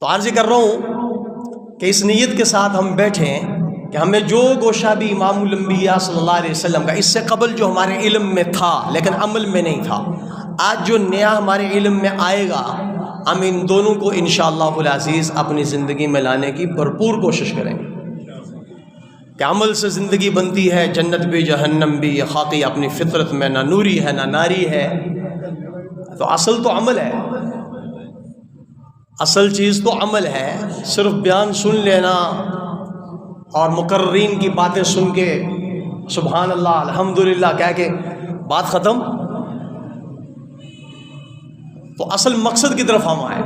تو عرض کر رہا ہوں کہ اس نیت کے ساتھ ہم بیٹھے ہیں کہ ہمیں جو گوشہ بھی امام الانبیاء صلی اللہ علیہ وسلم کا اس سے قبل جو ہمارے علم میں تھا لیکن عمل میں نہیں تھا، آج جو نیا ہمارے علم میں آئے گا، ہم ان دونوں کو انشاءاللہ العزیز اپنی زندگی میں لانے کی بھرپور کوشش کریں گے کہ عمل سے زندگی بنتی ہے، جنت بھی جہنم بھی، یہ خاکی اپنی فطرت میں نہ نوری ہے نہ ناری ہے۔ تو اصل تو عمل ہے، اصل چیز تو عمل ہے۔ صرف بیان سن لینا اور مقررین کی باتیں سن کے سبحان اللہ الحمدللہ کہہ کے بات ختم، تو اصل مقصد کی طرف ہم آئے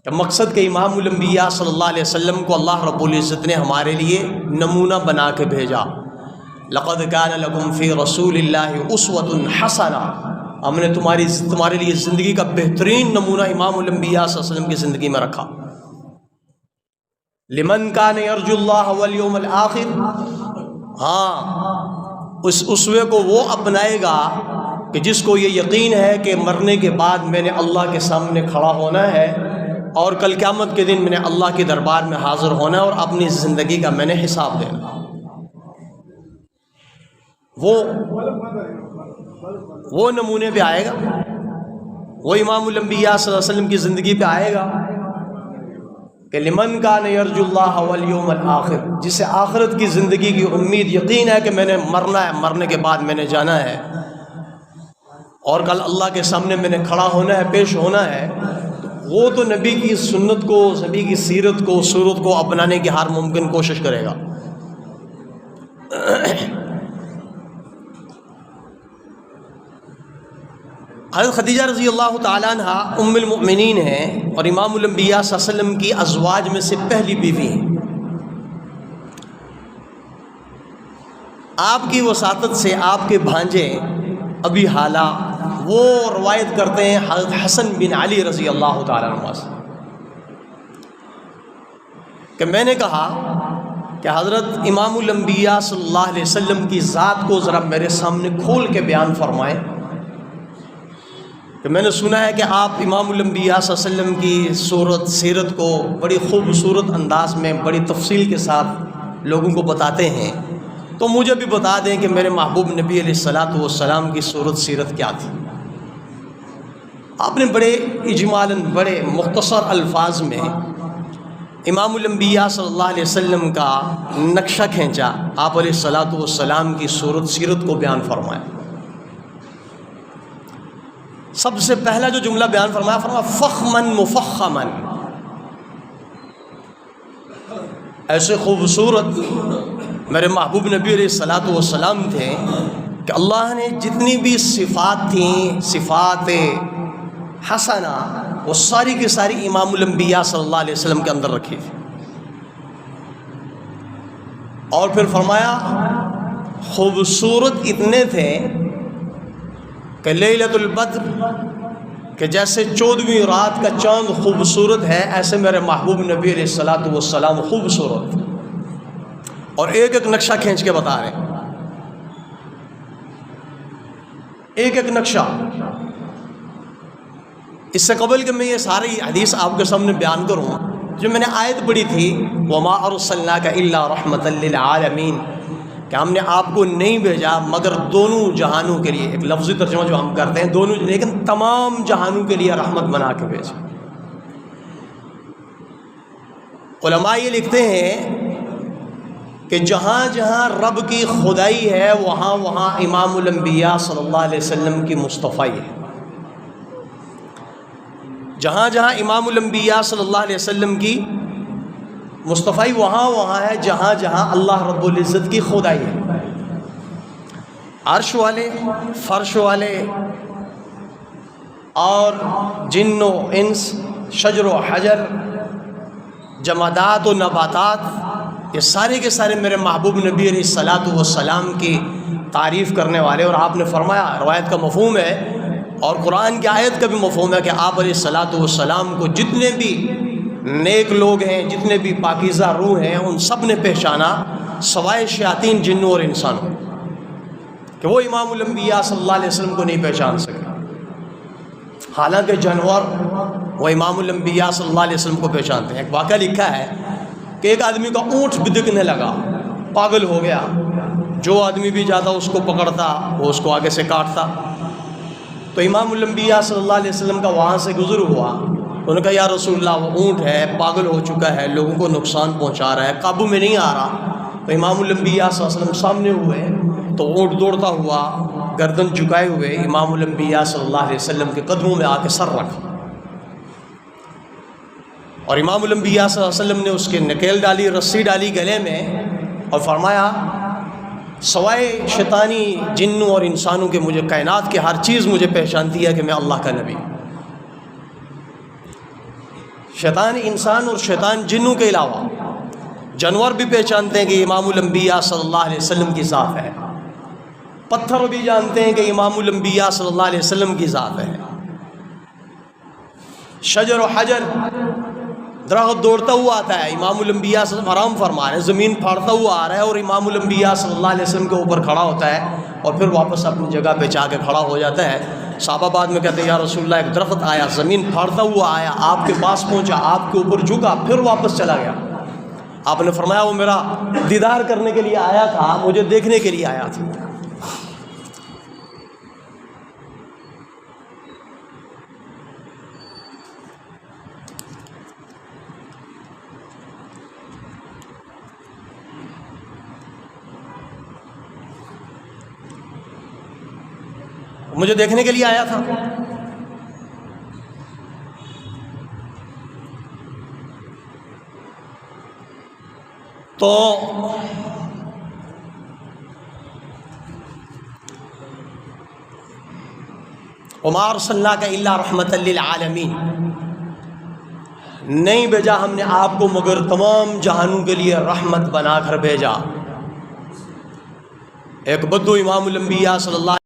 کہ مقصد کہ امام الانبیاء صلی اللہ علیہ وسلم کو اللہ رب العزت نے ہمارے لیے نمونہ بنا کے بھیجا۔ لقد کان لکم فی رسول اللہ اسوۃ حسنہ، ہم نے تمہارے لیے زندگی کا بہترین نمونہ امام الانبیاء صلی اللہ علیہ وسلم کی زندگی میں رکھا۔ لمن کان یرجو اللہ والیوم الآخر، ہاں اس اسوے کو وہ اپنائے گا کہ جس کو یہ یقین ہے کہ مرنے کے بعد میں نے اللہ کے سامنے کھڑا ہونا ہے اور کل قیامت کے دن میں نے اللہ کے دربار میں حاضر ہونا ہے اور اپنی زندگی کا میں نے حساب دینا۔ وہ نمونے پہ آئے گا، وہ امام الانبیاء صلی اللہ علیہ وسلم کی زندگی پہ آئے گا کہ لمن کان یرجو اللہ والیوم الآخر، جسے آخرت کی زندگی کی امید یقین ہے کہ میں نے مرنا ہے، مرنے کے بعد میں نے جانا ہے اور کل اللہ کے سامنے میں نے کھڑا ہونا ہے، پیش ہونا ہے، وہ تو نبی کی سنت کو، نبی کی سیرت کو، صورت کو اپنانے کی ہر ممکن کوشش کرے گا۔ حضرت خدیجہ رضی اللہ تعالیٰ عنہ ام المؤمنین ہیں اور امام الانبیاء صلی اللہ علیہ وسلم کی ازواج میں سے پہلی بیوی ہیں۔ آپ کی وساطت سے آپ کے بھانجے ابی حالہ وہ روایت کرتے ہیں حضرت حسن بن علی رضی اللہ تعالیٰ عنہ سے کہ میں نے کہا کہ حضرت امام الانبیاء صلی اللہ علیہ وسلم کی ذات کو ذرا میرے سامنے کھول کے بیان فرمائیں کہ میں نے سنا ہے کہ آپ امام الانبیاء صلی اللہ علیہ وسلم کی صورت سیرت کو بڑی خوبصورت انداز میں بڑی تفصیل کے ساتھ لوگوں کو بتاتے ہیں، تو مجھے بھی بتا دیں کہ میرے محبوب نبی علیہ الصلاۃ والسلام کی صورت سیرت کیا تھی۔ آپ نے بڑے اجمالاً بڑے مختصر الفاظ میں امام الانبیاء صلی اللہ علیہ وسلم کا نقشہ کھینچا، آپ علیہ الصلاۃ والسلام کی صورت سیرت کو بیان فرمایا۔ سب سے پہلا جو جملہ بیان فرمایا فخمن مفخمن، ایسے خوبصورت میرے محبوب نبی علیہ الصلاۃ والسلام تھے کہ اللہ نے جتنی بھی صفات تھیں، صفات حسنہ، وہ ساری کی ساری امام الانبیاء صلی اللہ علیہ وسلم کے اندر رکھی تھی۔ اور پھر فرمایا خوبصورت اتنے تھے کہ لیلۃ البدر کہ جیسے 14ویں رات کا چاند خوبصورت ہے، ایسے میرے محبوب نبی علیہ الصلاۃ والسلام خوبصورت، اور ایک ایک نقشہ کھینچ کے بتا رہے ہیں، ایک ایک نقشہ۔ اس سے قبل کہ میں یہ ساری حدیث آپ کے سامنے بیان کروں، جو میں نے آیت پڑھی تھی وَمَا أَرْسَلْنَاكَ إِلَّا رَحْمَةً لِّلْعَالَمِينَ، کہ ہم نے آپ کو نہیں بھیجا مگر دونوں جہانوں کے لیے، ایک لفظی ترجمہ جو ہم کرتے ہیں دونوں، لیکن تمام جہانوں کے لیے رحمت بنا کے بھیجا۔ علماء یہ لکھتے ہیں کہ جہاں جہاں رب کی خدائی ہے وہاں وہاں امام الانبیاء صلی اللہ علیہ وسلم کی مصطفیٰ ہے، جہاں جہاں امام الانبیاء صلی اللہ علیہ وسلم کی مصطفیٰ وہاں وہاں ہے جہاں جہاں اللہ رب العزت کی خدائی ہے۔ عرش والے، فرش والے اور جن و انس، شجر و حجر، جمادات و نباتات، یہ سارے کے سارے میرے محبوب نبی علیہ الصلاۃ والسلام کی تعریف کرنے والے۔ اور آپ نے فرمایا، روایت کا مفہوم ہے اور قرآن کی آیت کا بھی مفہوم ہے کہ آپ علیہ الصلاۃ والسلام کو جتنے بھی نیک لوگ ہیں، جتنے بھی پاکیزہ روح ہیں، ان سب نے پہچانا سوائے شیاطین، جنوں اور انسانوں، کہ وہ امام الانبیاء صلی اللہ علیہ وسلم کو نہیں پہچان سکے۔ حالانکہ جانور وہ امام الانبیاء صلی اللہ علیہ وسلم کو پہچانتے ہیں۔ ایک واقعہ لکھا ہے کہ ایک آدمی کا اونٹ بدکنے لگا، پاگل ہو گیا، جو آدمی بھی جاتا اس کو پکڑتا، وہ اس کو آگے سے کاٹتا۔ تو امام الانبیاء صلی اللہ علیہ وسلم کا وہاں سے گزر ہوا، انہوں نے کہا یا رسول اللہ وہ اونٹ ہے، پاگل ہو چکا ہے، لوگوں کو نقصان پہنچا رہا ہے، قابو میں نہیں آ رہا۔ تو امام الانبیاء صلی اللہ علیہ وسلم سامنے ہوئے تو اونٹ دوڑتا ہوا گردن جھکائے ہوئے امام الانبیاء صلی اللہ علیہ وسلم کے قدموں میں آ کے سر رکھا، اور امام الانبیاء صلی اللہ علیہ وسلم نے اس کے نکیل ڈالی، رسی ڈالی گلے میں، اور فرمایا سوائے شیطانی جنوں اور انسانوں کے مجھے کائنات کی ہر چیز مجھے پہچانتی ہے کہ میں اللہ کا نبی۔ شیطان انسان اور شیطان جنوں کے علاوہ جانور بھی پہچانتے ہیں کہ امام الانبیاء صلی اللہ علیہ وسلم کی ذات ہے، پتھر بھی جانتے ہیں کہ امام الانبیاء صلی اللہ علیہ وسلم کی ذات ہے، شجر و حجر، درخت دوڑتا ہوا آتا ہے، امام الانبیاء صلی اللہ علیہ وسلم حرام فرما رہے ہیں، زمین پھاڑتا ہوا آ رہا ہے اور امام الانبیاء صلی اللہ علیہ وسلم کے اوپر کھڑا ہوتا ہے اور پھر واپس اپنی جگہ پہ جا کے کھڑا ہو جاتا ہے۔ صحابہ بعد میں کہتے ہیں یا رسول اللہ ایک درخت آیا، زمین پھاڑتا ہوا آیا، آپ کے پاس پہنچا، آپ کے اوپر جھکا، پھر واپس چلا گیا۔ آپ نے فرمایا وہ میرا دیدار کرنے کے لیے آیا تھا، مجھے دیکھنے کے لیے آیا تھا۔ مجھے دیکھنے کے لیے آیا تھا۔ تو وما ارسلناک الا رحمۃ للعالمین، نہیں بھیجا ہم نے آپ کو مگر تمام جہانوں کے لیے رحمت بنا کر بھیجا۔ ایک بدو امام الانبیاء صلی اللہ